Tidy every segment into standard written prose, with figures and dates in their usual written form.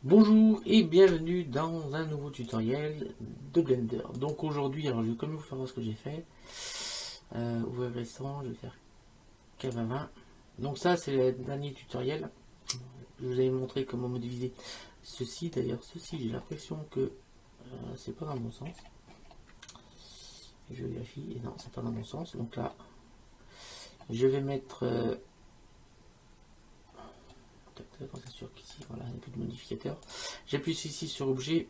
Bonjour et bienvenue dans un nouveau tutoriel de Blender. Donc aujourd'hui, alors je vais quand même vous faire voir ce que j'ai fait. Ouvrir le restaurant, je vais faire Cava 20. Donc ça c'est le dernier tutoriel. Je vous avais montré comment modéliser ceci. D'ailleurs ceci j'ai l'impression que c'est pas dans le bon sens. Je vérifie et non c'est pas dans le bon sens. Donc là je vais mettre on s'assure qu'ici voilà il n'y a plus de modificateur. J'appuie ici sur objet,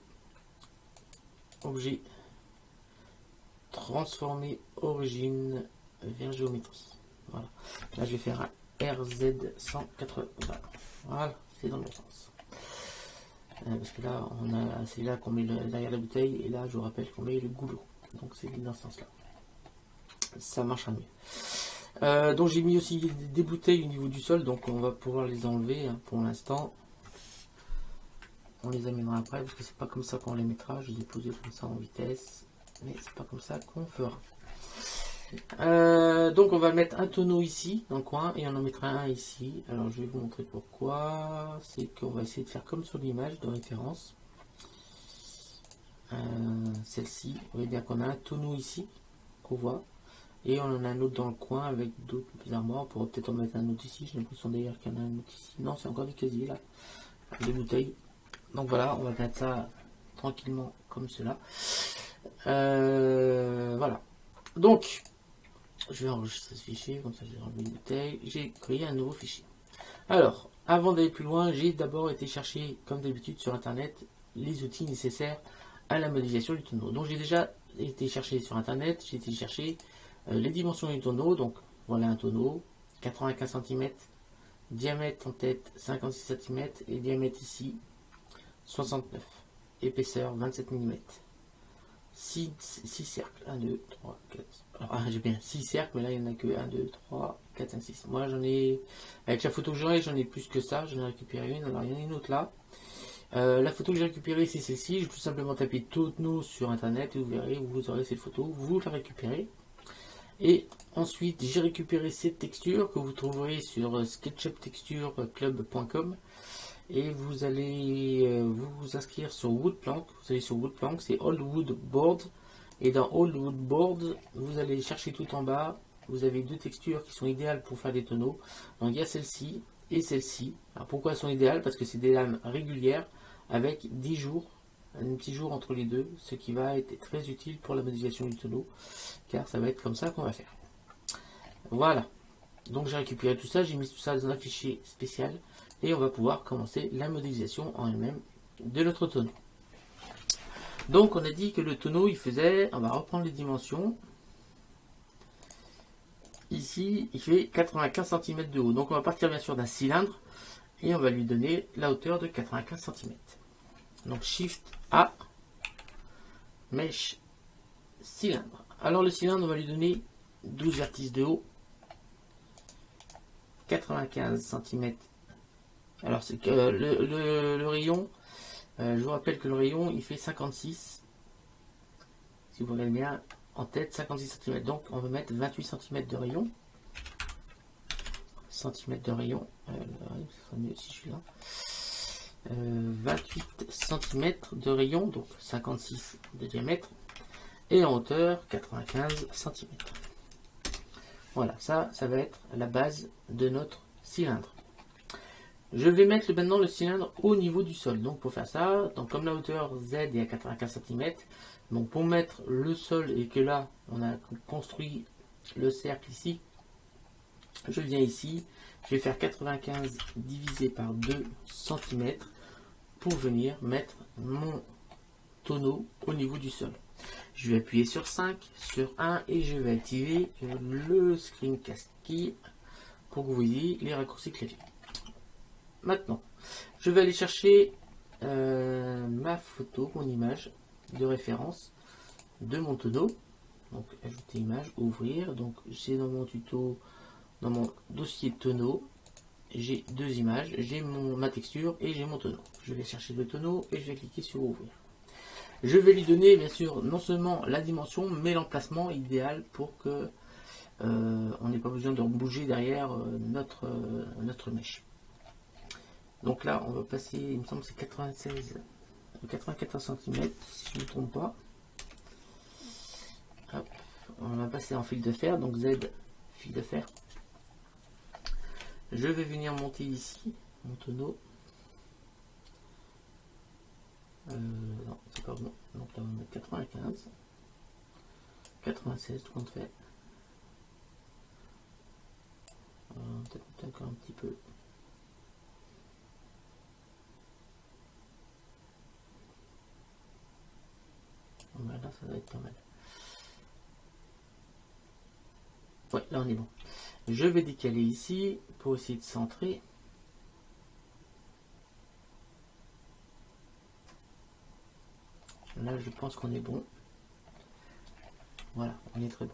transformer origine vers géométrie. Voilà. Là, je vais faire un RZ180. Voilà, c'est dans le bon sens. Parce que là, c'est là qu'on met derrière la bouteille, et là, je vous rappelle qu'on met le goulot. Donc, c'est dans ce sens-là. Ça marchera mieux. Donc, j'ai mis aussi des bouteilles au niveau du sol, donc on va pouvoir les enlever hein, pour l'instant. On les amènera après, parce que c'est pas comme ça qu'on les mettra. Je les ai posés comme ça en vitesse, mais c'est pas comme ça qu'on fera. Donc on va mettre un tonneau ici dans le coin et on en mettra un ici. Alors je vais vous montrer pourquoi. C'est qu'on va essayer de faire comme sur l'image de référence. Celle-ci, vous voyez bien qu'on a un tonneau ici qu'on voit et on en a un autre dans le coin avec d'autres armoires. On pourrait peut-être en mettre un autre ici. J'ai l'impression d'ailleurs qu'il y en a un autre ici. Non, c'est encore des casiers là, des bouteilles. Donc voilà, on va mettre ça tranquillement comme cela. Voilà. Donc je vais enregistrer ce fichier, comme ça j'ai enlevé une bouteille, j'ai créé un nouveau fichier. Alors, avant d'aller plus loin, j'ai d'abord été chercher, comme d'habitude sur internet, les outils nécessaires à la modélisation du tonneau. Donc j'ai déjà été chercher sur internet, j'ai été chercher les dimensions du tonneau, donc voilà un tonneau, 95 cm, diamètre en tête 56 cm et diamètre ici 69, épaisseur 27 mm. 6 cercles, 1, 2, 3, 4. Alors, j'ai bien 6 cercles, mais là, il n'y en a que 1, 2, 3, 4, 5, 6. Moi, j'en ai, avec la photo que j'en ai plus que ça. J'en ai récupéré une. Alors, il y en a une autre là. La photo que j'ai récupérée, c'est celle-ci. Je vais tout simplement taper tonneau sur internet et vous verrez, vous aurez cette photo. Vous la récupérez. Et ensuite, j'ai récupéré cette texture que vous trouverez sur sketchuptextureclub.com. Et vous allez vous inscrire sur Woodplank. Vous allez sur Woodplank, c'est Old Wood Board. Et dans Old Wood Board, vous allez chercher tout en bas. Vous avez deux textures qui sont idéales pour faire des tonneaux. Donc il y a celle-ci et celle-ci. Alors pourquoi elles sont idéales? Parce que c'est des lames régulières avec 10 jours, un petit jour entre les deux, ce qui va être très utile pour la modélisation du tonneau, car ça va être comme ça qu'on va faire. Voilà. Donc j'ai récupéré tout ça, j'ai mis tout ça dans un fichier spécial et on va pouvoir commencer la modélisation en elle-même de notre tonneau. Donc on a dit que le tonneau il faisait, on va reprendre les dimensions. Ici il fait 95 cm de haut, donc on va partir bien sûr d'un cylindre et on va lui donner la hauteur de 95 cm. Donc Shift A, Mèche, cylindre. Alors le cylindre on va lui donner 12 vertices de haut, 95 cm. Alors c'est que le rayon, je vous rappelle que le rayon il fait 56, si vous regardez bien en tête 56 cm, donc on va mettre 28 cm de rayon. Centimètres de rayon, ça sera mieux si je suis là. 28 cm de rayon, donc 56 de diamètre, et en hauteur 95 cm. Voilà, ça va être la base de notre cylindre. Je vais mettre maintenant le cylindre au niveau du sol. Donc pour faire ça, donc comme la hauteur Z est à 95 cm, donc pour mettre le sol et que là on a construit le cercle ici, je viens ici, je vais faire 95 divisé par 2 cm pour venir mettre mon tonneau au niveau du sol. Je vais appuyer sur 5, sur 1 et je vais activer le screencast key pour que vous voyez les raccourcis clavier. Maintenant, je vais aller chercher ma photo, mon image de référence de mon tonneau. Donc, ajouter image, ouvrir. Donc, j'ai dans mon tuto, dans mon dossier tonneau, j'ai deux images. J'ai ma texture et j'ai mon tonneau. Je vais chercher le tonneau et je vais cliquer sur ouvrir. Je vais lui donner, bien sûr, non seulement la dimension, mais l'emplacement idéal pour que on n'ait pas besoin de bouger derrière notre mèche. Donc là, on va passer, il me semble que c'est 94 cm, si je ne me trompe pas. Hop, on va passer en fil de fer, donc Z, fil de fer. Je vais venir monter ici mon tonneau. Non, c'est pas bon. Donc là, on va mettre 95. 96, tout compte fait. Peut-être encore un petit peu. Voilà, ça va être pas mal. Ouais, là on est bon. Je vais décaler ici pour essayer de centrer. Là, je pense qu'on est bon. Voilà, on est très bon.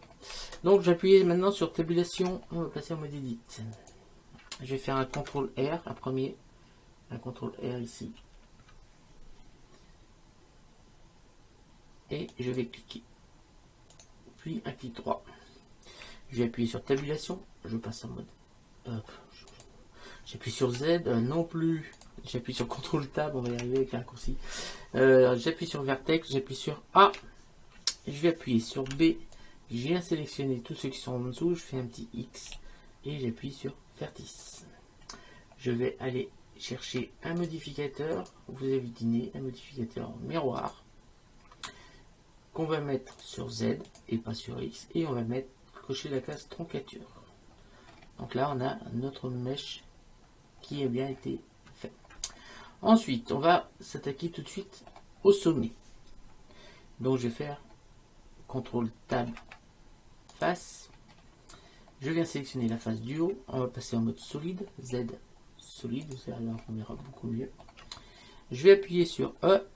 Donc, j'appuie maintenant sur tabulation. On va passer en mode edit. Je vais faire un CTRL R, un premier. Un CTRL R ici. Et je vais cliquer. Puis un clic droit. Je vais appuyer sur tabulation. Je passe en mode. J'appuie sur Z. Non plus. J'appuie sur CTRL Tab. On va y arriver avec un raccourci. J'appuie sur Vertex. J'appuie sur A. Je vais appuyer sur B. Je viens sélectionner tous ceux qui sont en dessous. Je fais un petit X. Et j'appuie sur Vertice. Je vais aller chercher un modificateur. Vous avez deviné, un modificateur miroir. Qu'on va mettre sur Z et pas sur X. Et on va mettre cocher la case troncature. Donc là, on a notre mèche qui a bien été fait. Ensuite, on va s'attaquer tout de suite au sommet. Donc, je vais faire CTRL Tab face. Je viens sélectionner la face du haut. On va passer en mode solide. Z solide. Vous allez voir qu'on verra beaucoup mieux. Je vais appuyer sur E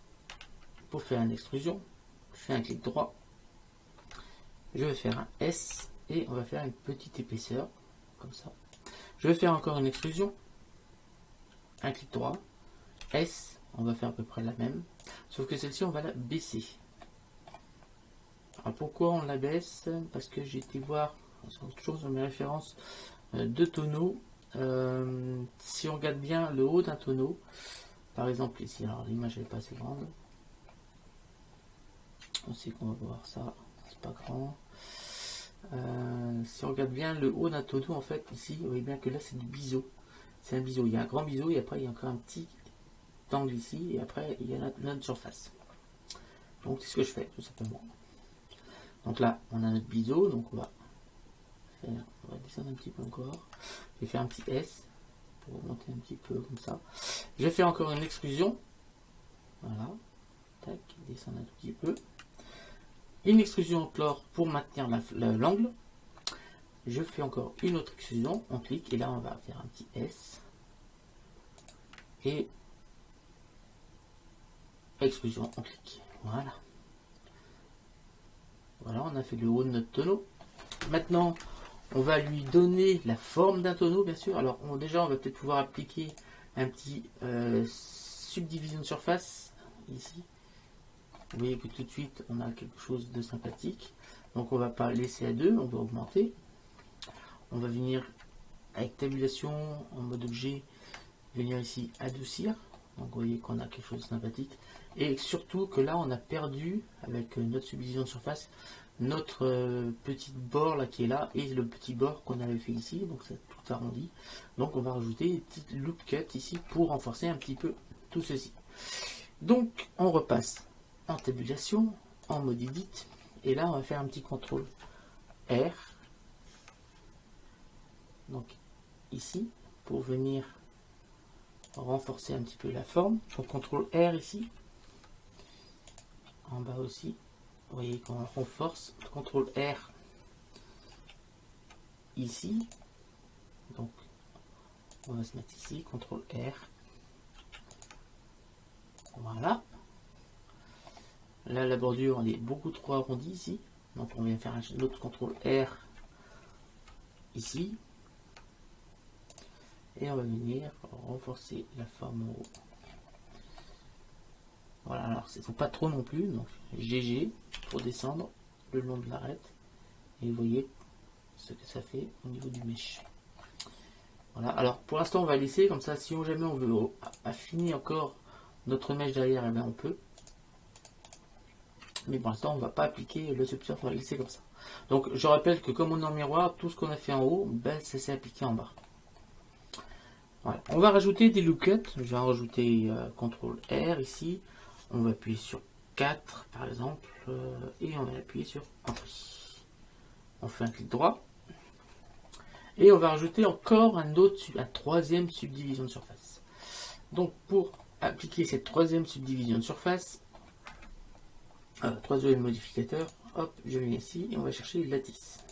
pour faire une extrusion. Je fais un clic droit. Je vais faire un S et on va faire une petite épaisseur. Comme ça. Je vais faire encore une extrusion. Un clic droit. S. On va faire à peu près la même. Sauf que celle-ci, on va la baisser. Alors pourquoi on la baisse? Parce que j'ai été voir, toujours sur mes références de tonneaux. Si on regarde bien le haut d'un tonneau, par exemple ici, alors l'image n'est pas assez grande. On sait qu'on va voir ça, c'est pas grand. Si on regarde bien le haut d'un tonneau, en fait, ici, vous voyez bien que là c'est du biseau. C'est un biseau. Il y a un grand biseau et après il y a encore un petit angle ici et après il y a notre surface. Donc c'est ce que je fais tout simplement. Donc là on a notre biseau, donc on va descendre un petit peu encore. Je vais faire un petit S pour monter un petit peu comme ça. Je vais faire encore une extrusion. Voilà. Tac, descendre un tout petit peu. Une extrusion encore pour maintenir l'angle. Je fais encore une autre extrusion. On clique et là on va faire un petit S. Et extrusion, on clique. Voilà. Voilà, on a fait le haut de notre tonneau. Maintenant, on va lui donner la forme d'un tonneau, bien sûr. Alors, déjà, on va peut-être pouvoir appliquer un petit subdivision de surface, ici. Vous voyez que tout de suite, on a quelque chose de sympathique. Donc, on ne va pas laisser à 2, on va augmenter. On va venir avec tabulation, en mode objet, venir ici, adoucir. Donc, vous voyez qu'on a quelque chose de sympathique. Et surtout que là, on a perdu, avec notre subdivision de surface, notre petite bord là qui est là et le petit bord qu'on avait fait ici, donc c'est tout arrondi. Donc on va rajouter une petite loop cut ici pour renforcer un petit peu tout ceci. Donc on repasse en tabulation, en mode edit, et là on va faire un petit contrôle R, donc ici, pour venir renforcer un petit peu la forme. Donc contrôle R ici, en bas aussi. Vous voyez qu'on renforce. CTRL R ici. Donc, on va se mettre ici. CTRL R. Voilà. Là, la bordure, elle est beaucoup trop arrondie ici. Donc, on vient faire un autre CTRL R ici. Et on va venir renforcer la forme en haut. Voilà, alors il ne faut pas trop non plus. Donc, GG pour descendre le long de l'arête. Et vous voyez ce que ça fait au niveau du mesh. Voilà. Alors pour l'instant on va laisser comme ça, si jamais on veut affiner encore notre mèche derrière, eh bien on peut. Mais pour l'instant on ne va pas appliquer le subsurf, on va laisser comme ça. Donc je rappelle que comme on est en miroir, tout ce qu'on a fait en haut, ben, ça s'est appliqué en bas. Voilà. On va rajouter des loop cuts. Je vais en rajouter CTRL R ici. On va appuyer sur 4 par exemple. Et on va appuyer sur Entrée. On fait un clic droit. Et on va rajouter encore un troisième subdivision de surface. Donc pour appliquer cette troisième subdivision de surface, troisième modificateur, hop, je viens ici et on va chercher lattice.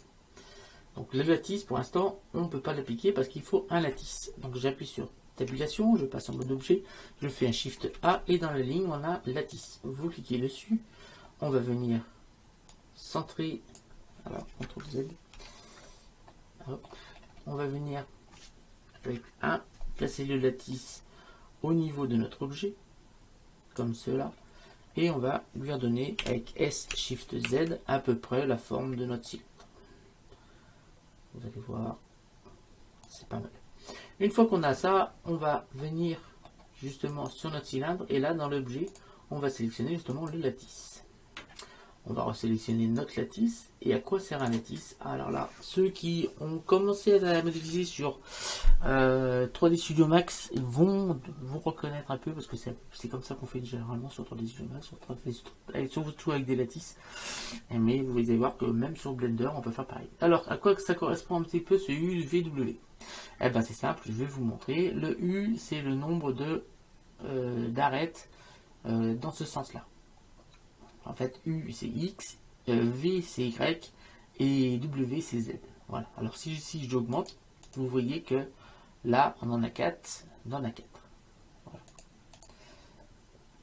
Donc le lattice, pour l'instant, on ne peut pas l'appliquer parce qu'il faut un lattice. Donc j'appuie sur tabulation, je passe en mode objet, je fais un Shift A et dans la ligne, on a lattice. Vous cliquez dessus, on va venir centrer, alors CTRL Z, hop, on va venir avec 1, placer le lattice au niveau de notre objet, comme cela, et on va lui redonner avec S Shift Z à peu près la forme de notre cylindre. Vous allez voir, c'est pas mal. Une fois qu'on a ça, on va venir justement sur notre cylindre et là dans l'objet, on va sélectionner justement le lattice. On va resélectionner notre lattice. Et à quoi sert un lattice? Alors là, ceux qui ont commencé à la modéliser sur 3D Studio Max vont vous reconnaître un peu parce que c'est comme ça qu'on fait généralement sur 3D Studio Max, surtout avec des lattices. Mais vous allez voir que même sur Blender, on peut faire pareil. Alors, à quoi ça correspond un petit peu ce UVW? Eh ben c'est simple, je vais vous montrer. Le U, c'est le nombre de d'arêtes dans ce sens-là. En fait, U c'est X, V c'est Y et W c'est Z. Voilà. Alors si j'augmente, vous voyez que là on en a 4, on en a 4. Voilà.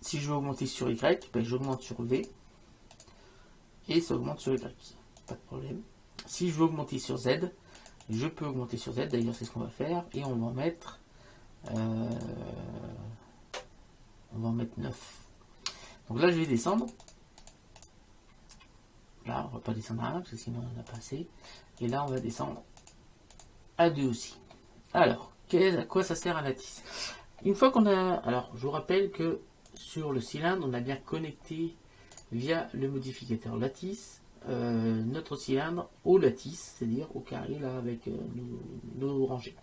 Si je veux augmenter sur Y, ben, j'augmente sur V et ça augmente sur Y. Pas de problème. Si je veux augmenter sur Z, je peux augmenter sur Z, d'ailleurs c'est ce qu'on va faire, et on va en mettre 9. Donc là je vais descendre. Là, on ne va pas descendre à 1 parce que sinon on en a pas assez. Et là, on va descendre à 2 aussi. Alors, à quoi ça sert un lattice? Une fois qu'on a... Alors, je vous rappelle que sur le cylindre, on a bien connecté via le modificateur lattice notre cylindre au lattice, c'est-à-dire au carré là avec nos rangées.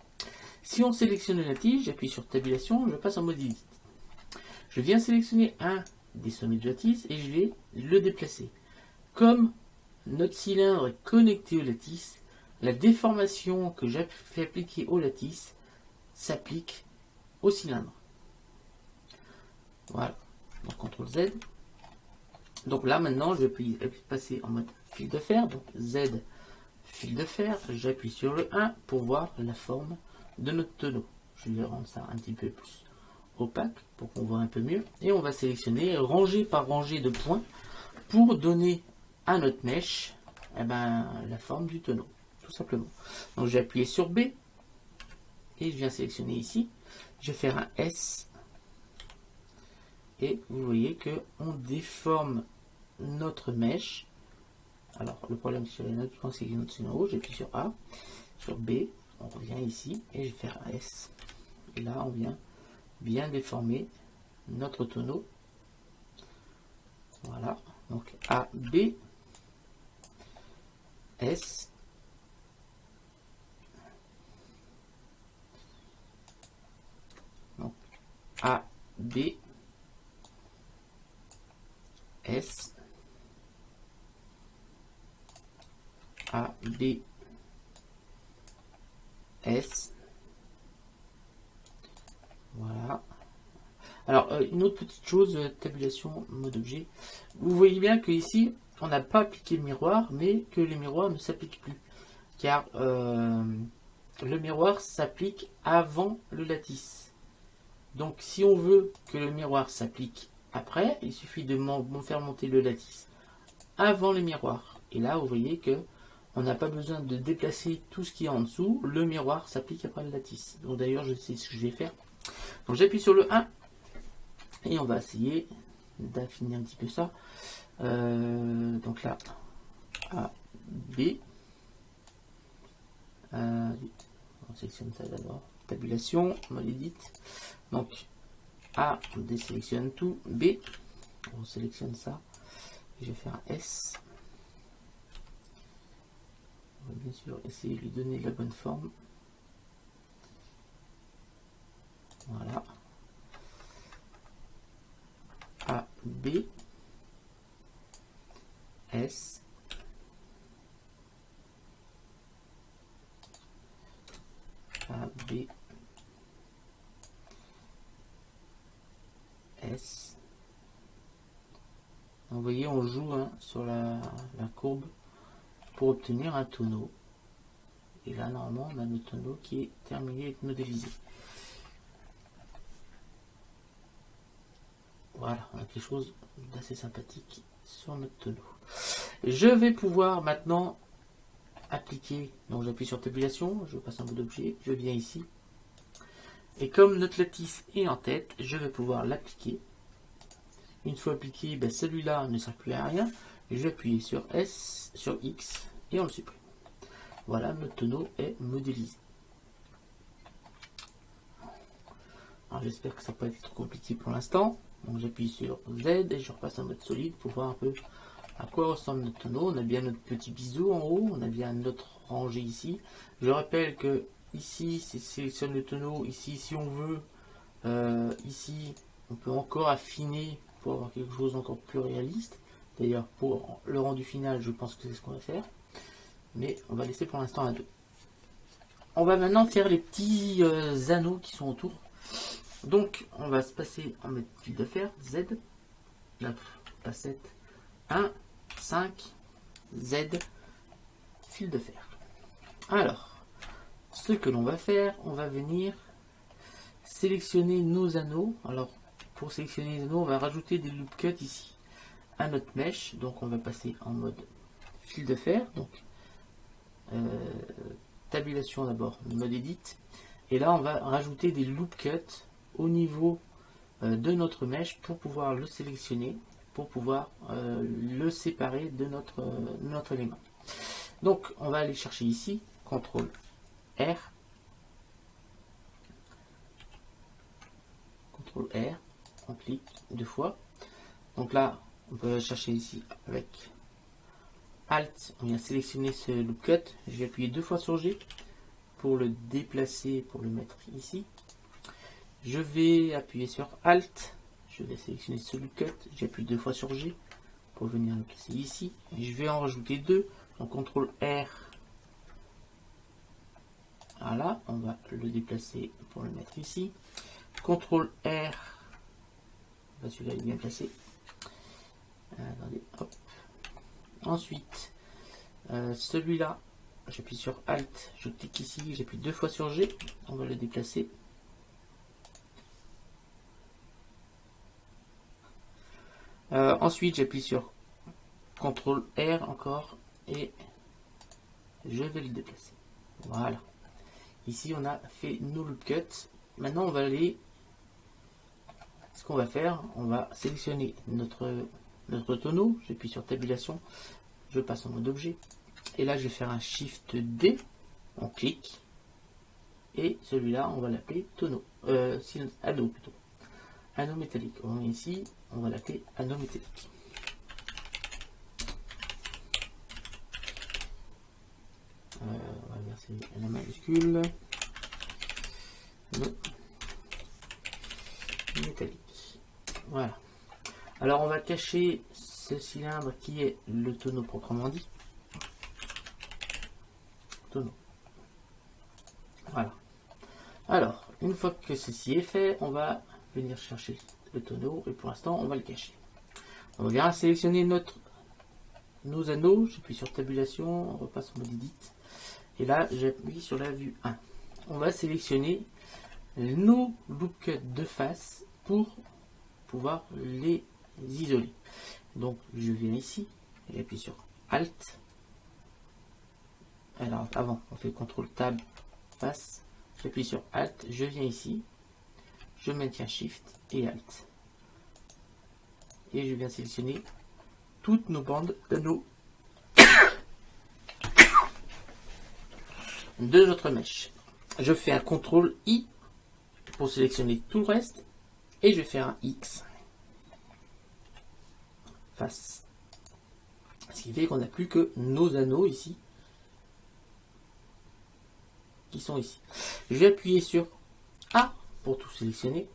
Si on sélectionne le lattice, j'appuie sur tabulation, je passe en mode edit. Je viens sélectionner un des sommets de lattice et je vais le déplacer. Comme notre cylindre est connecté au lattice, la déformation que j'ai fait appliquer au lattice s'applique au cylindre. Voilà. Donc CTRL Z. Donc là maintenant, je vais passer en mode fil de fer. Donc Z, fil de fer. J'appuie sur le 1 pour voir la forme de notre tonneau. Je vais rendre ça un petit peu plus opaque pour qu'on voit un peu mieux. Et on va sélectionner rangée par rangée de points pour donner à notre mèche la forme du tonneau, tout simplement. Donc j'ai appuyé sur B et je viens sélectionner ici. Je vais faire un S et vous voyez que on déforme notre mèche. Alors le problème c'est que notre tonneau, j'appuie sur A, sur B, on revient ici et je vais faire un S. Et là on vient bien déformer notre tonneau. Voilà, donc A, B, S, donc A, B, S, A, B, S, voilà. Alors, une autre petite chose, tabulation, mode objet. Vous voyez bien que ici, on n'a pas appliqué le miroir, mais que le miroir ne s'applique plus. Car le miroir s'applique avant le lattice. Donc, si on veut que le miroir s'applique après, il suffit de faire monter le lattice avant le miroir. Et là, vous voyez que on n'a pas besoin de déplacer tout ce qui est en dessous. Le miroir s'applique après le lattice. Donc, d'ailleurs, je sais ce que je vais faire. Donc, j'appuie sur le 1. Et on va essayer d'affiner un petit peu ça. Donc là, A, B. On sélectionne ça d'abord. Tabulation, mode edit. Donc A, on désélectionne tout. B, on sélectionne ça. Je vais faire un S. On va bien sûr essayer de lui donner la bonne forme. Voilà. A, B, S, A, B, S. Vous voyez, on joue sur la courbe pour obtenir un tonneau. Et là, normalement, on a notre tonneau qui est terminé et modélisé. Voilà, on a quelque chose d'assez sympathique sur notre tonneau. Je vais pouvoir maintenant appliquer, donc j'appuie sur tabulation, je passe en mode objet, je viens ici. Et comme notre lattice est en tête, je vais pouvoir l'appliquer. Une fois appliqué, ben celui-là ne sert plus à rien. Je vais appuyer sur S, sur X et on le supprime. Voilà, notre tonneau est modélisé. Alors j'espère que ça n'a pas été trop compliqué pour l'instant. Donc j'appuie sur Z et je repasse en mode solide pour voir un peu à quoi ressemble notre tonneau. On a bien notre petit biseau en haut, on a bien notre rangée ici. Je rappelle que ici, c'est sélectionne le tonneau. Ici, si on veut, ici, on peut encore affiner pour avoir quelque chose encore plus réaliste. D'ailleurs, pour le rendu final, je pense que c'est ce qu'on va faire. Mais on va laisser pour l'instant à 2. On va maintenant faire les petits anneaux qui sont autour. Donc, on va se passer en mode fil de fer, Z, 9, passette, 1, 5, Z, fil de fer. Alors, ce que l'on va faire, on va venir sélectionner nos anneaux. Alors, pour sélectionner les anneaux, on va rajouter des loop cuts ici à notre mèche. Donc, on va passer en mode fil de fer. Donc, tabulation d'abord, mode edit. Et là, on va rajouter des loop cuts au niveau de notre mèche pour pouvoir le sélectionner, pour pouvoir le séparer de notre élément. Donc on va aller chercher ici, CTRL R, CTRL R, on clique 2 fois. Donc là, on peut chercher ici avec Alt, on vient sélectionner ce loop cut. Je vais appuyer 2 fois sur G pour le déplacer, pour le mettre ici. Je vais appuyer sur Alt, je vais sélectionner ce loop cut, j'appuie 2 fois sur G pour venir le placer ici. Et je vais en rajouter 2, donc CTRL R. Voilà, on va le déplacer pour le mettre ici. CTRL R, celui-là est bien placé. Attendez, hop. Ensuite, celui-là, j'appuie sur Alt, je clique ici, j'appuie 2 fois sur G, on va le déplacer. Ensuite, j'appuie sur CTRL R encore et je vais le déplacer. Voilà. Ici, on a fait nos loop cuts. Maintenant, on va aller. Ce qu'on va faire, on va sélectionner notre tonneau. J'appuie sur tabulation. Je passe en mode objet. Et là, je vais faire un Shift D. On clique. Et celui-là, on va l'appeler tonneau. Anneau plutôt. Anneau métallique. On est ici. On va l'appeler anneau métallique. On va verser la majuscule. Anneau métallique. Voilà. Alors on va cacher ce cylindre qui est le tonneau proprement dit. Tonneau. Voilà. Alors, une fois que ceci est fait, on va venir chercher le tonneau et pour l'instant on va le cacher. On va bien sélectionner nos anneaux, j'appuie sur tabulation, on repasse en mode edit et là j'appuie sur la vue 1. On va sélectionner nos loop cuts de face pour pouvoir les isoler. Donc je viens ici et j'appuie sur Alt. Alors avant on fait CTRL Tab face, j'appuie sur Alt, je viens ici, je maintiens Shift et Alt. Et je viens sélectionner toutes nos bandes d'anneaux de notre mèche. je fais un CTRL I pour sélectionner tout le reste. Et je vais faire un X. Face. Ce qui fait qu'on n'a plus que nos anneaux ici. Qui sont ici. Je vais appuyer sur A pour tout sélectionner.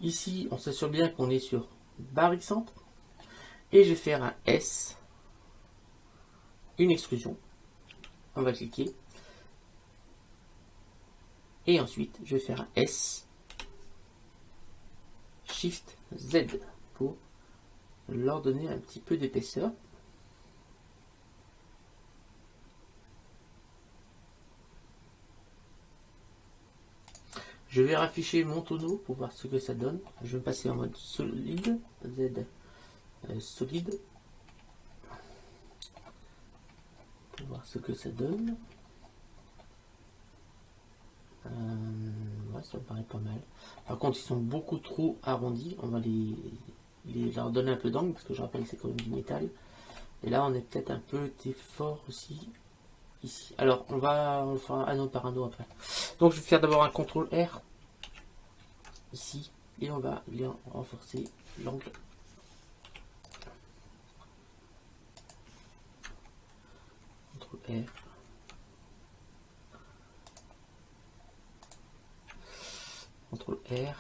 Ici, on s'assure bien qu'on est sur barre centre. Et je vais faire un S. Une extrusion. On va cliquer. Et ensuite, je vais faire un S. Shift Z pour leur donner un petit peu d'épaisseur. Je vais rafficher mon tonneau pour voir ce que ça donne. Je vais passer en mode solide, Z solide, pour voir ce que ça donne. Ouais, ça me paraît pas mal. Par contre, ils sont beaucoup trop arrondis. On va leur donner un peu d'angle parce que je rappelle que c'est quand même du métal. Et là, on est peut-être un peu fort aussi ici. Alors, on fera anneau par anneau après. Donc, je vais faire d'abord un CTRL R ici et on va bien renforcer l'angle. CTRL R. CTRL R.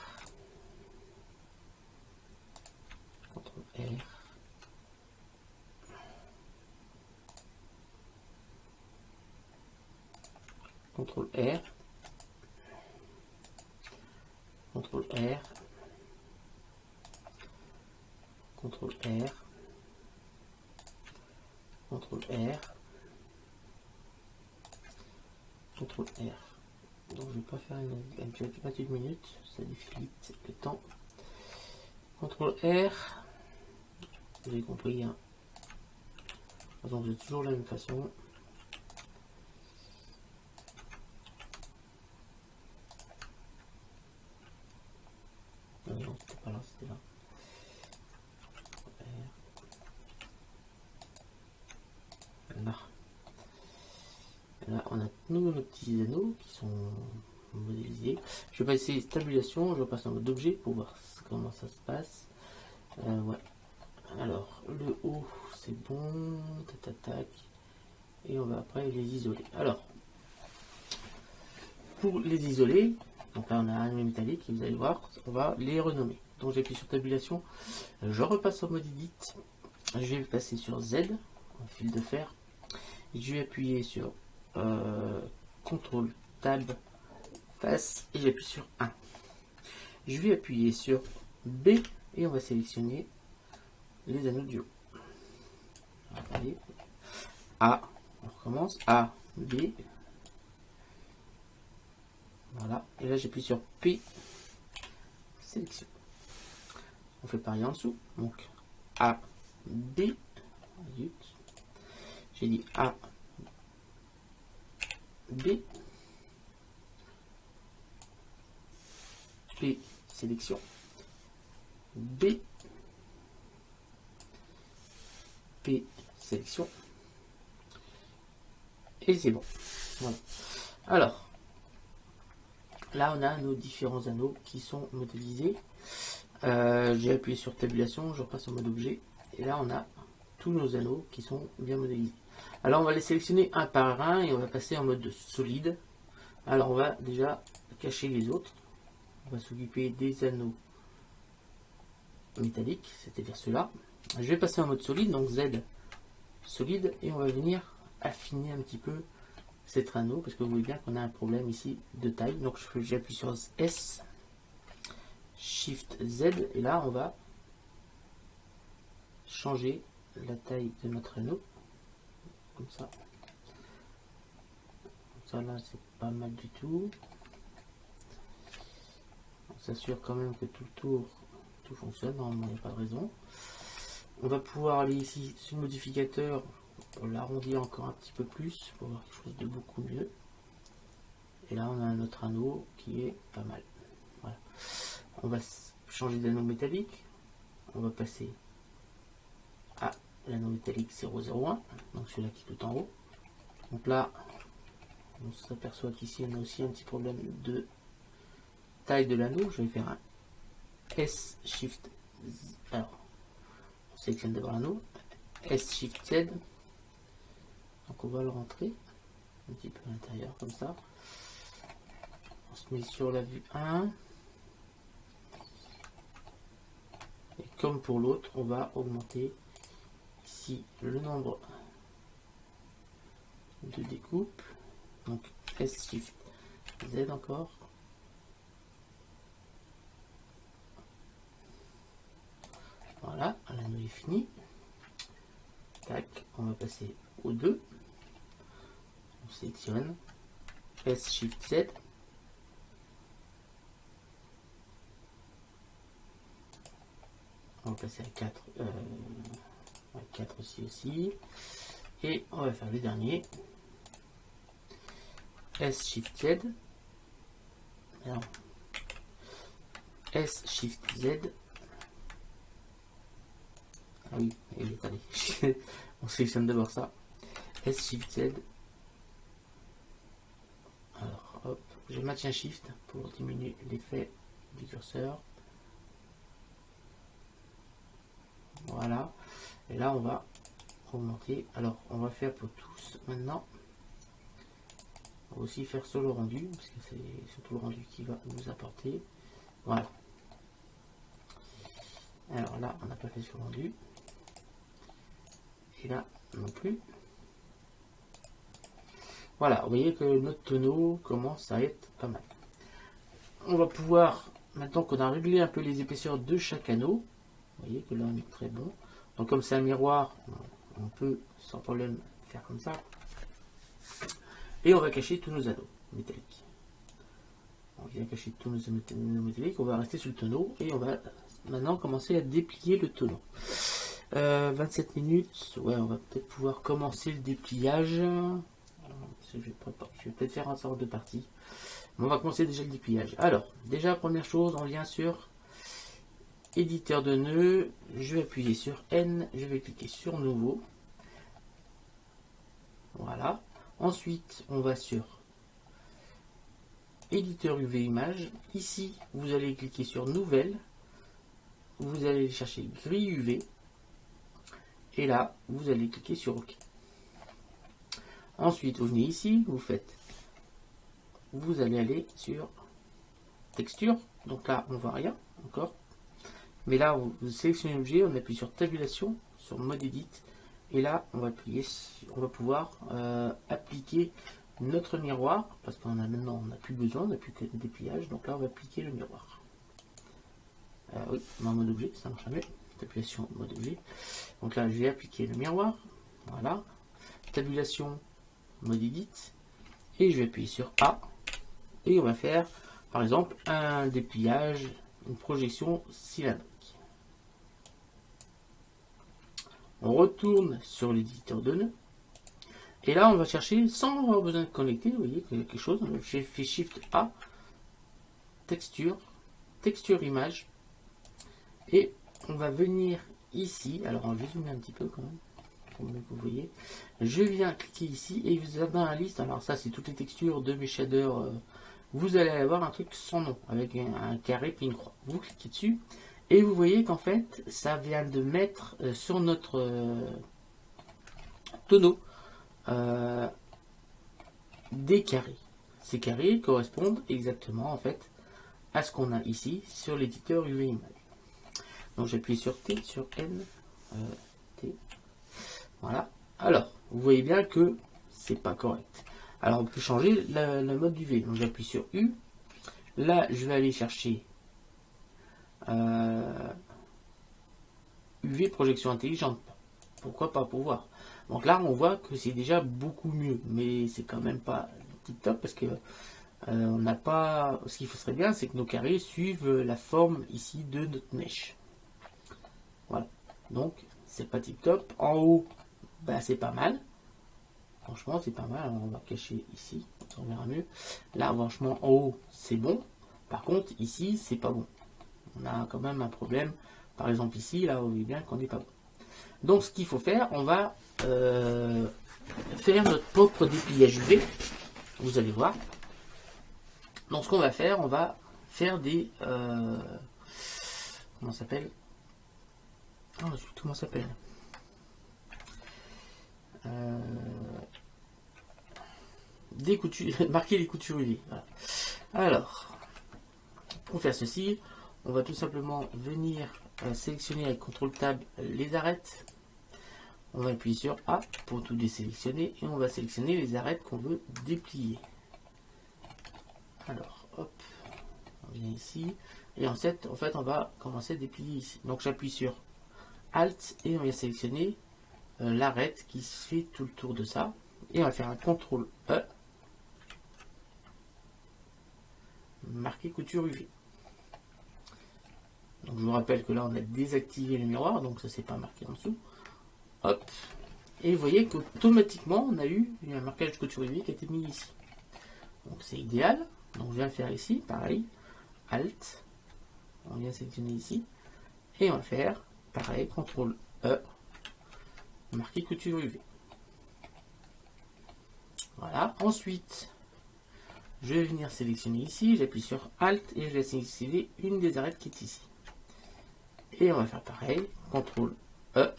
CTRL R. CTRL R. CTRL R. CTRL R. CTRL R. CTRL R. Donc je vais pas faire une 28 minutes, ça défilite le temps. CTRL R. Vous avez compris, hein. Donc c'est toujours la même façon. Non, c'était pas là, c'était là. Là. Là, on a nos petits anneaux qui sont modélisés. Je vais passer stabilisation, je vais passer en mode objet pour voir comment ça se passe. Ouais. Alors, le haut, c'est bon. Tac. Et on va après les isoler. Alors, pour les isoler, donc là on a un métallique, vous allez voir, on va les renommer. Donc j'appuie sur tabulation, je repasse en mode edit, je vais passer sur Z, en fil de fer, je vais appuyer sur CTRL Tab face et j'appuie sur 1. Je vais appuyer sur B et on va sélectionner les anneaux du haut. Allez. A, on recommence, A, B, voilà, et là j'appuie sur P, sélection. On fait pareil en dessous, donc A, B, j'ai dit A, B, P, sélection, B, P, sélection, et c'est bon. Voilà. Alors, là on a nos différents anneaux qui sont modélisés. J'ai appuyé sur tabulation, je repasse en mode objet, et là on a tous nos anneaux qui sont bien modélisés. Alors on va les sélectionner un par un et on va passer en mode solide. Alors on va déjà cacher les autres. On va s'occuper des anneaux métalliques, c'est-à-dire ceux-là. Je vais passer en mode solide, donc Z solide, et on va venir affiner un petit peu cet anneau, parce que vous voyez bien qu'on a un problème ici de taille. Donc j'appuie sur S, Shift Z, et là on va changer la taille de notre anneau, comme ça. Ça là c'est pas mal du tout. On s'assure quand même que tout le tour tout fonctionne, normalement il n'y a pas de raison. On va pouvoir aller ici sur le modificateur, on l'arrondit encore un petit peu plus pour avoir quelque chose de beaucoup mieux. Et là on a notre anneau qui est pas mal. Voilà. On va changer d'anneau métallique. On va passer à l'anneau métallique 001, donc celui-là qui est tout en haut. Donc là On s'aperçoit qu'ici on a aussi un petit problème de taille de l'anneau. Je vais faire un S Shift Z. Alors, on sélectionne d'abord l'anneau. S Shift Z. Donc on va le rentrer un petit peu à l'intérieur comme ça. On se met sur la vue 1. Et comme pour l'autre, on va augmenter ici le nombre de découpes. Donc S Shift Z encore. Voilà, l'anneau est fini. Tac, on va passer au 2. On sélectionne S Shift Z. On va passer à 4, 4 aussi. Et on va faire le dernier. S Shift Z. Alors, S Shift Z. Ah oui, il est allé. On sélectionne d'abord ça. S Shift Z. Alors, hop, je maintiens Shift pour diminuer l'effet du curseur. Voilà. Et là, on va augmenter. Alors, on va faire pour tous maintenant. On va aussi faire sur le rendu, parce que c'est surtout le rendu qui va nous apporter. Voilà. Alors là, on n'a pas fait sur le rendu. Et là, non plus. Voilà, vous voyez que notre tonneau commence à être pas mal. On va pouvoir, maintenant qu'on a réglé un peu les épaisseurs de chaque anneau, vous voyez que là on est très bon. Donc comme c'est un miroir, on peut sans problème faire comme ça. Et on va cacher tous nos anneaux métalliques. On vient cacher tous nos anneaux métalliques, on va rester sur le tonneau et on va maintenant commencer à déplier le tonneau. 27 minutes, ouais, on va peut-être pouvoir commencer le dépliage. Je vais peut-être faire une sorte de partie. Mais on va commencer déjà le dépliage. Alors, déjà, première chose, on vient sur éditeur de nœuds. Je vais appuyer sur N. Je vais cliquer sur nouveau. Voilà. Ensuite, on va sur éditeur UV image. Ici, vous allez cliquer sur nouvelle. Vous allez chercher grille UV. Et là, vous allez cliquer sur OK. Ensuite, vous venez ici, vous allez aller sur texture. Donc là, on voit rien encore. Mais là, vous sélectionnez l'objet, on appuie sur tabulation, sur mode edit. Et là, on va pouvoir appliquer notre miroir. Parce qu'on a maintenant, on n'a plus besoin, on n'a plus que le dépliage. Donc là, on va appliquer le miroir. Oui, en mode objet, ça marche mieux. Tabulation, mode objet. Donc là, je vais appliquer le miroir. Voilà. Tabulation, mode edit. Et je vais appuyer sur A. Et on va faire, par exemple, un dépliage, une projection cylindrique. On retourne sur l'éditeur de nœuds. Et là, on va chercher, sans avoir besoin de connecter, vous voyez, quelque chose. J'ai fait Shift A, texture, texture image. Et on va venir ici. Alors, on va zoomer un petit peu quand même. Comme vous voyez, je viens cliquer ici et vous avez dans la liste. Alors, ça, c'est toutes les textures de mes shaders. Vous allez avoir un truc sans nom avec un carré puis une croix. Vous cliquez dessus et vous voyez qu'en fait, ça vient de mettre sur notre tonneau des carrés. Ces carrés correspondent exactement en fait à ce qu'on a ici sur l'éditeur UV Image. Donc j'appuie sur T, sur N, T. Voilà. Alors, vous voyez bien que c'est pas correct. Alors on peut changer le mode UV. Donc j'appuie sur U. Là, je vais aller chercher UV projection intelligente. Pourquoi pas pour voir. Donc là, on voit que c'est déjà beaucoup mieux, mais c'est quand même pas tip top parce que on n'a pas. Ce qu'il serait bien, c'est que nos carrés suivent la forme ici de notre mèche. Voilà. Donc c'est pas tip top. En haut, ben, c'est pas mal. Franchement, c'est pas mal. Alors, on va cacher ici, on verra mieux. Là, franchement, en haut, c'est bon. Par contre, ici, c'est pas bon. On a quand même un problème. Par exemple, ici, là, vous voyez bien qu'on n'est pas bon. Donc, ce qu'il faut faire, on va faire notre propre dépliage UV. vous allez voir. Donc ce qu'on va faire, on va faire des... comment ça s'appelle? Oh, je sais plus comment ça s'appelle. Des coutures, marquer les coutures UV. Voilà. Alors, pour faire ceci, on va tout simplement venir sélectionner avec CTRL Tab les arêtes. On va appuyer sur A pour tout désélectionner et on va sélectionner les arêtes qu'on veut déplier. Alors, hop, on vient ici et en fait, on va commencer à déplier ici. Donc j'appuie sur Alt et on va sélectionner l'arête qui se fait tout le tour de ça et on va faire un CTRL E, marquer couture UV. Donc je vous rappelle que là on a désactivé le miroir, donc ça c'est pas marqué en dessous. Hop, et vous voyez qu'automatiquement on a eu un marquage couture UV qui a été mis ici. Donc c'est idéal. Donc je viens le faire ici, pareil, Alt, on vient sélectionner ici, et on va faire pareil, CTRL E, marquer couture UV. Voilà, ensuite je vais venir sélectionner ici, j'appuie sur Alt et je vais sélectionner une des arêtes qui est ici. Et on va faire pareil, CTRL E,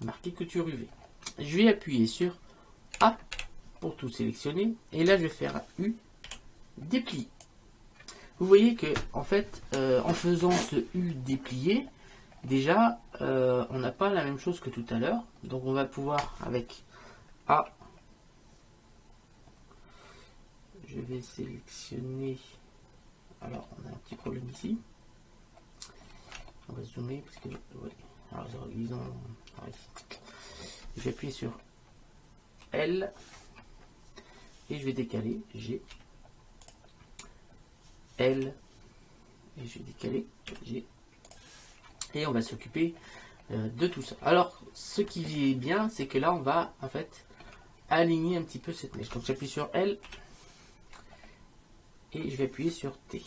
marquer couture UV. Je vais appuyer sur A pour tout sélectionner, et là je vais faire un U, déplier. Vous voyez que en fait, en faisant ce U déplié, déjà on n'a pas la même chose que tout à l'heure. Donc on va pouvoir avec A, je vais sélectionner. Alors on a un petit problème ici. On va zoomer parce que ouais. Alors ils ont. Je vais appuyer sur L et je vais décaler G. L et je vais décaler G et on va s'occuper de tout ça. Alors ce qui est bien, c'est que là on va en fait aligner un petit peu cette mèche. Donc j'appuie sur L et je vais appuyer sur T.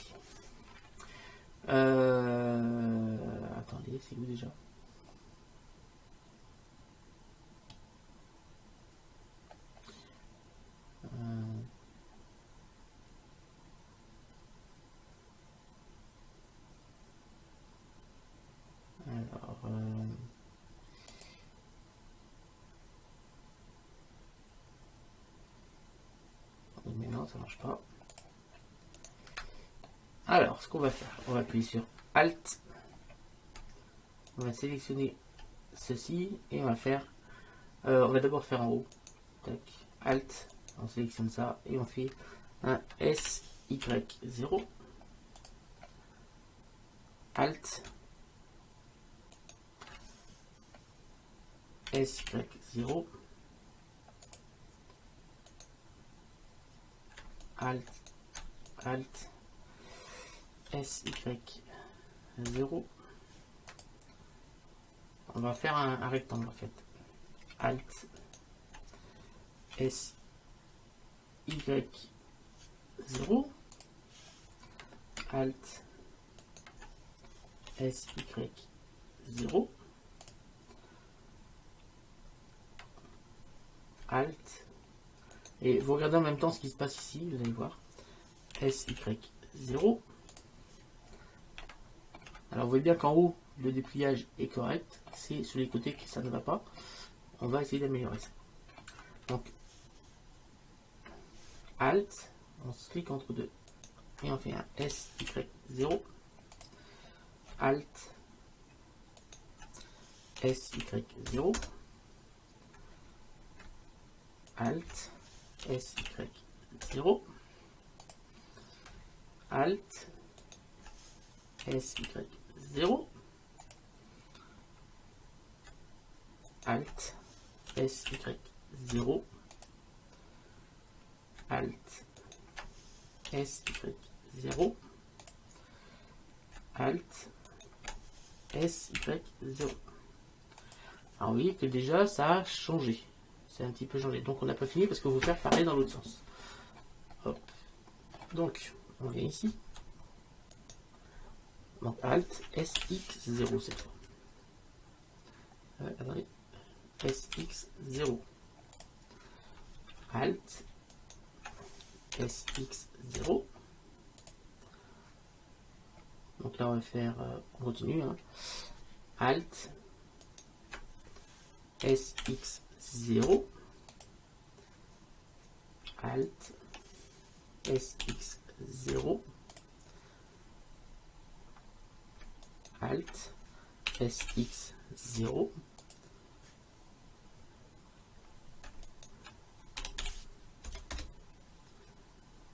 Attendez, c'est où déjà? Alors, mais non, ça marche pas. Alors, ce qu'on va faire, on va appuyer sur Alt, on va sélectionner ceci et on va faire, on va d'abord faire en haut, tac, Alt, on sélectionne ça et on fait un SY0, Alt, SY0, Alt, Alt, SY0. On va faire un rectangle en fait. Alt, SY0, Alt, SY0, Alt, et vous regardez en même temps ce qui se passe ici, vous allez voir, SY0. Alors vous voyez bien qu'en haut, le dépliage est correct, c'est sur les côtés que ça ne va pas. On va essayer d'améliorer ça. Donc, Alt, on se clique entre deux, et on fait un SY0, Alt, SY0, Alt, SY0, Alt, SY0, Alt, SY0, Alt, SY0, Alt, SY0. Alors vous voyez que déjà ça a changé. C'est un petit peu changé. Donc on n'a pas fini parce qu'on veut faire pareil dans l'autre sens. Hop. Donc on vient ici. Donc Alt, SX0 cette fois. Attendez. SX0. Alt, SX0. Donc là on va faire, on continue, hein. Alt SX0, Alt SX0, Alt SX0,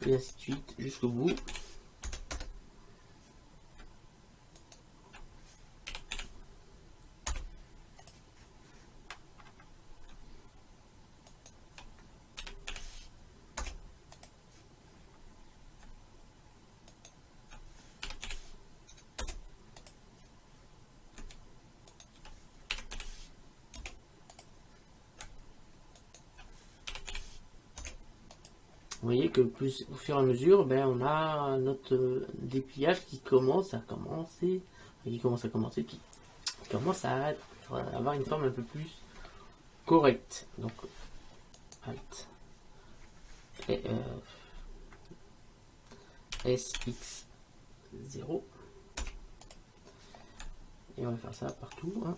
et ainsi de suite jusqu'au bout. Vous voyez que plus au fur et à mesure, ben, on a notre dépliage qui commence à commencer, qui commence à avoir une forme un peu plus correcte. Donc Alt et SX0, et on va faire ça partout, hein.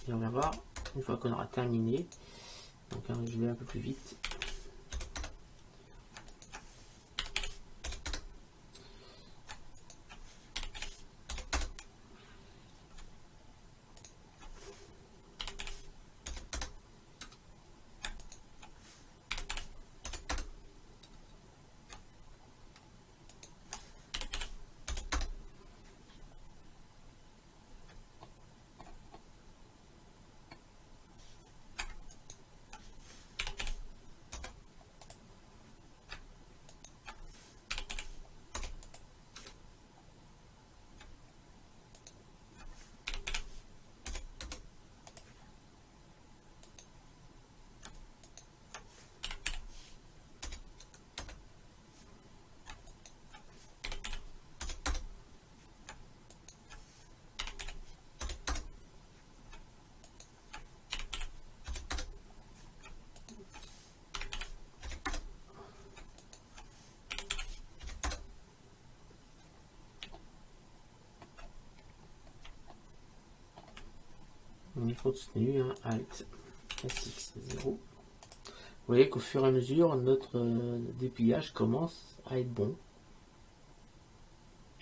Et on va voir une fois qu'on aura terminé. Donc hein, je vais un peu plus vite. On continue, hein, Alt SX0. Vous voyez qu'au fur et à mesure, notre dépliage commence à être bon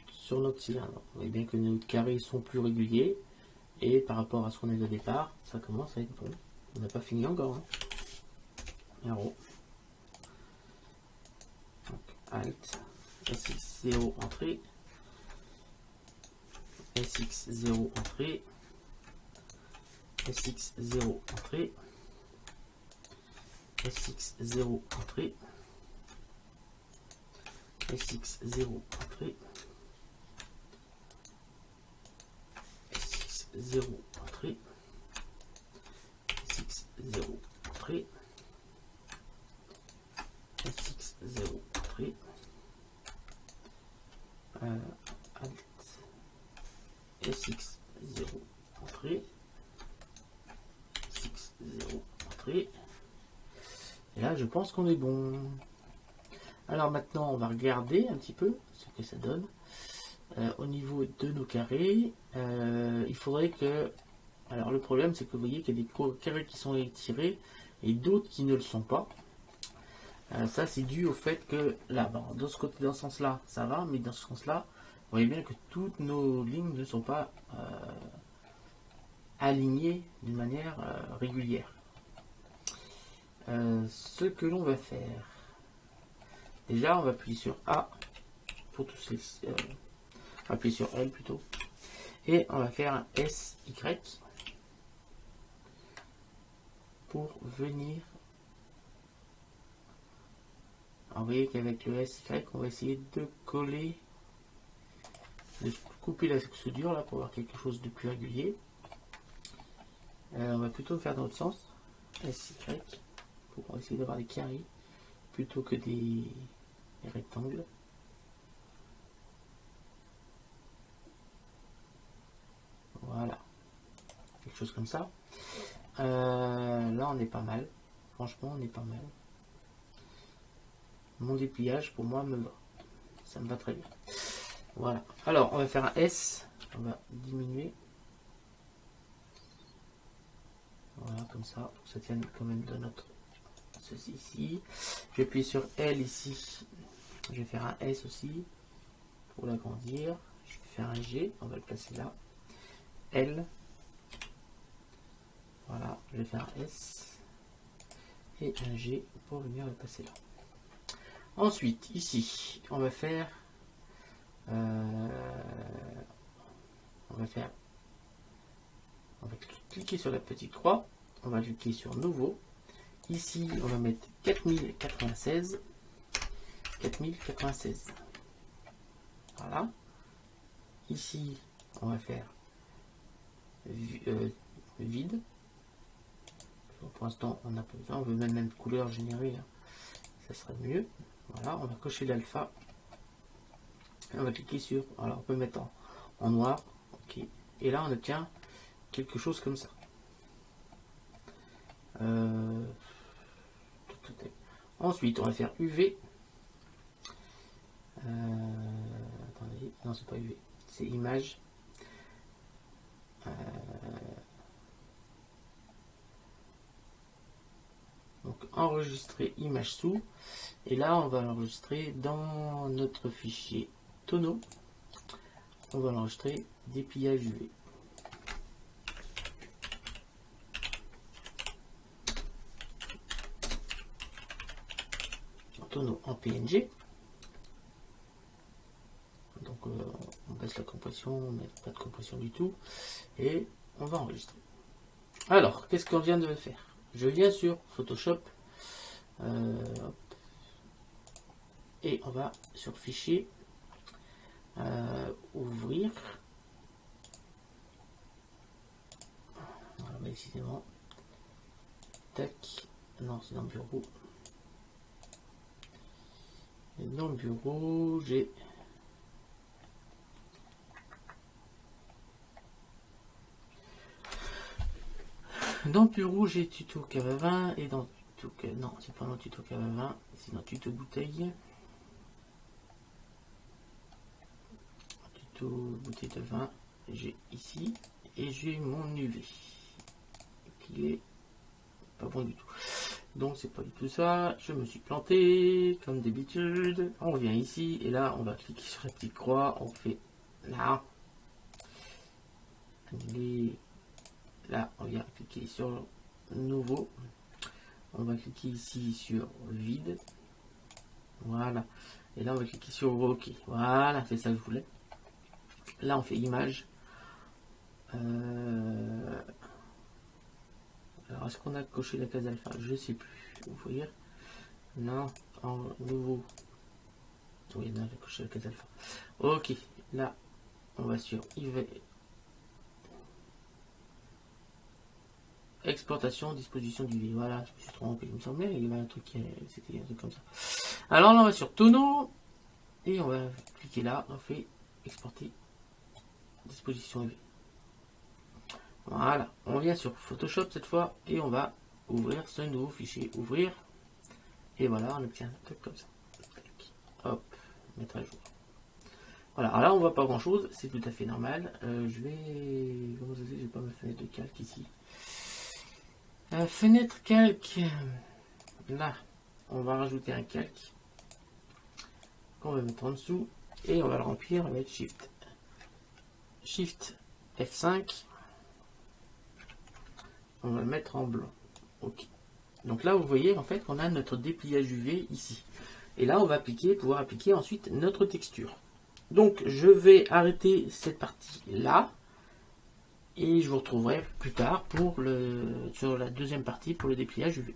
sur notre cylindre. Vous voyez bien que nos carrés sont plus réguliers, et par rapport à ce qu'on est au départ, ça commence à être bon. On n'a pas fini encore, hein. Donc, Alt SX0 entrée, SX0 entrée, SX0 entrée, SX0 entrée, SX0 entrée, SX0 entrée, SX0 entrée, SX0 entrée, Alt SX0 entrée, SX0 entrée. Et là, je pense qu'on est bon. Alors maintenant, on va regarder un petit peu ce que ça donne. Au niveau de nos carrés, il faudrait que... Alors le problème, c'est que vous voyez qu'il y a des carrés qui sont étirés et d'autres qui ne le sont pas. Ça, c'est dû au fait que là, bon, de ce côté, dans ce sens-là, ça va, mais dans ce sens-là, vous voyez bien que toutes nos lignes ne sont pas alignées d'une manière régulière. Ce que l'on va faire, déjà, on va appuyer sur A pour tous les... appuyer sur L plutôt. Et on va faire un SY pour venir. Alors, vous voyez qu'avec le SY, on va essayer de coller, de couper la soudure là pour avoir quelque chose de plus régulier. On va plutôt faire dans l'autre sens, SY, pour essayer d'avoir des carrés plutôt que des rectangles. Voilà, quelque chose comme ça. Là, on est pas mal. Franchement, on est pas mal. mon dépliage pour moi me va. Ça me va très bien. Voilà. Alors, on va faire un S. On va diminuer. Voilà, comme ça. Pour que ça tienne quand même de notre... Ceci ici. Je vais appuyer sur L ici. Je vais faire un S aussi. Pour l'agrandir. Je vais faire un G. On va le placer là. L. Voilà. Je vais faire un S. Et un G pour venir le placer là. Ensuite, ici, on va faire... on va cliquer sur la petite croix, on va cliquer sur nouveau. Ici, on va mettre 4096. 4096. Voilà. Ici, on va faire vide. Pour l'instant, on n'a pas besoin. On veut même couleur générée. Hein. Ça serait mieux. Voilà, on va cocher l'alpha. On va cliquer sur. Alors, on peut mettre en noir. Ok. Et là, on obtient quelque chose comme ça. Ensuite, on va faire UV. Attendez, non, c'est pas UV, c'est image. Donc, enregistrer image sous. Et là, on va l'enregistrer dans notre fichier tonneau. On va l'enregistrer dépliage UV. Tonneau en PNG. Donc on baisse la compression, on met pas de compression du tout et on va enregistrer. Alors, qu'est-ce qu'on vient de faire? Je viens sur Photoshop et on va sur fichier, ouvrir. Voilà, décidément. Tac. Non, c'est dans le bureau. Et dans le bureau, j'ai tuto Cava20 et dans tuto non, c'est pas dans tuto Cava20, c'est dans tuto bouteille. Tuto bouteille de vin, j'ai ici et j'ai mon UV qui est pas bon du tout. Donc c'est pas du tout ça, je me suis planté comme d'habitude. On revient ici et là on va cliquer sur la petite croix, on fait là. Et là on vient cliquer sur nouveau. On va cliquer ici sur vide. Voilà. Et là on va cliquer sur OK. Voilà, c'est ça que je voulais. Là on fait image. Alors, est-ce qu'on a coché la case alpha? Je sais plus. Ouvrir. Non. En nouveau. Oui, non, j'ai coché la case alpha. Ok. Là, on va sur IV. Exportation, disposition du V. Voilà, je me suis trompé. Il me semblait il y avait un truc, c'était un truc comme ça. Alors là, on va sur tonneau. Et on va cliquer là. On fait exporter. Disposition UV. Voilà, on vient sur Photoshop cette fois et on va ouvrir ce nouveau fichier, ouvrir, et voilà, on obtient un truc comme ça. Hop, mettre à jour. Voilà, alors là on voit pas grand chose, c'est tout à fait normal. Je vais, comment ça se fait, j'ai pas ma fenêtre de calque ici. Fenêtre calque, là, on va rajouter un calque qu'on va mettre en dessous et on va le remplir avec Shift F5. On va le mettre en blanc. Ok. Donc là, vous voyez en fait qu'on a notre dépliage UV ici. Et là, on va pouvoir appliquer ensuite notre texture. Donc, je vais arrêter cette partie-là. Et je vous retrouverai plus tard sur la deuxième partie pour le dépliage UV.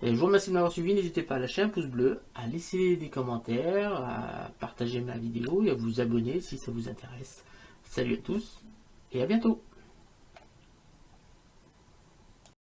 Et je vous remercie de m'avoir suivi. N'hésitez pas à lâcher un pouce bleu, à laisser des commentaires, à partager ma vidéo et à vous abonner si ça vous intéresse. Salut à tous et à bientôt.